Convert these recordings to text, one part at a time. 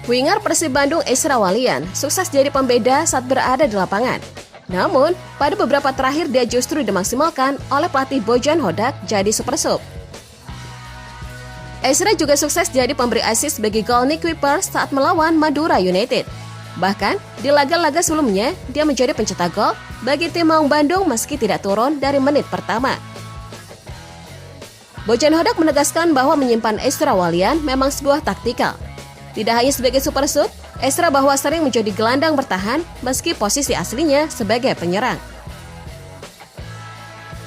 Winger Persib Bandung Ezra Walian sukses jadi pembeda saat berada di lapangan. Namun, pada beberapa terakhir dia justru dimaksimalkan oleh pelatih Bojan Hodak jadi super sub. Ezra juga sukses jadi pemberi assist bagi gol Nick Kuiper saat melawan Madura United. Bahkan, di laga-laga sebelumnya, dia menjadi pencetak gol bagi tim Maung Bandung meski tidak turun dari menit pertama. Bojan Hodak menegaskan bahwa menyimpan Ezra Walian memang sebuah taktikal. Tidak hanya sebagai super sub, Ezra bahwa sering menjadi gelandang bertahan meski posisi aslinya sebagai penyerang.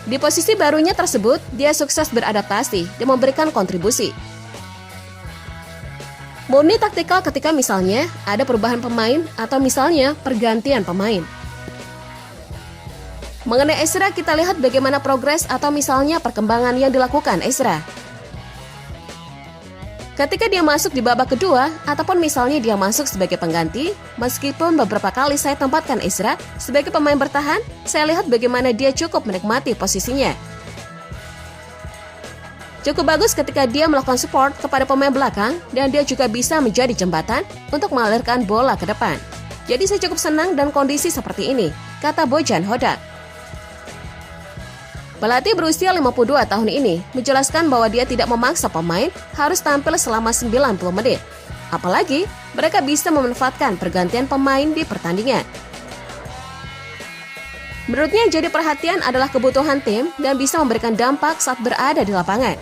Di posisi barunya tersebut, dia sukses beradaptasi dan memberikan kontribusi. Murni taktikal ketika misalnya ada perubahan pemain atau misalnya pergantian pemain. Mengenai Ezra, kita lihat bagaimana progres atau misalnya perkembangan yang dilakukan Ezra. Ketika dia masuk di babak kedua, ataupun misalnya dia masuk sebagai pengganti, meskipun beberapa kali saya tempatkan Ezra sebagai pemain bertahan, saya lihat bagaimana dia cukup menikmati posisinya. Cukup bagus ketika dia melakukan support kepada pemain belakang dan dia juga bisa menjadi jembatan untuk mengalirkan bola ke depan. Jadi saya cukup senang dan kondisi seperti ini, kata Bojan Hodak. Pelatih berusia 52 tahun ini menjelaskan bahwa dia tidak memaksa pemain harus tampil selama 90 menit. Apalagi mereka bisa memanfaatkan pergantian pemain di pertandingan. Menurutnya yang jadi perhatian adalah kebutuhan tim dan bisa memberikan dampak saat berada di lapangan.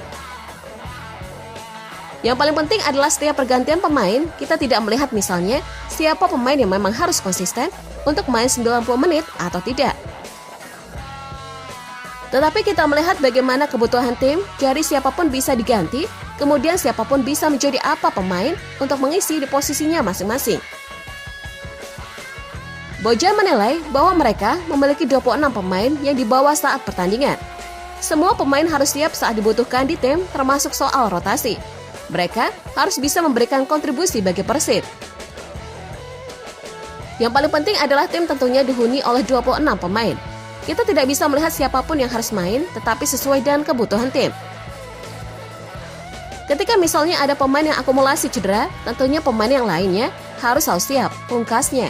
Yang paling penting adalah setiap pergantian pemain, kita tidak melihat misalnya siapa pemain yang memang harus konsisten untuk main 90 menit atau tidak. Tetapi kita melihat bagaimana kebutuhan tim, jadi siapapun bisa diganti, kemudian siapapun bisa menjadi apa pemain untuk mengisi di posisinya masing-masing. Bojan menilai bahwa mereka memiliki 26 pemain yang dibawa saat pertandingan. Semua pemain harus siap saat dibutuhkan di tim, termasuk soal rotasi. Mereka harus bisa memberikan kontribusi bagi Persib. Yang paling penting adalah tim tentunya dihuni oleh 26 pemain. Kita tidak bisa melihat siapapun yang harus main, tetapi sesuai dengan kebutuhan tim. Ketika misalnya ada pemain yang akumulasi cedera, tentunya pemain yang lainnya harus siap, pungkasnya.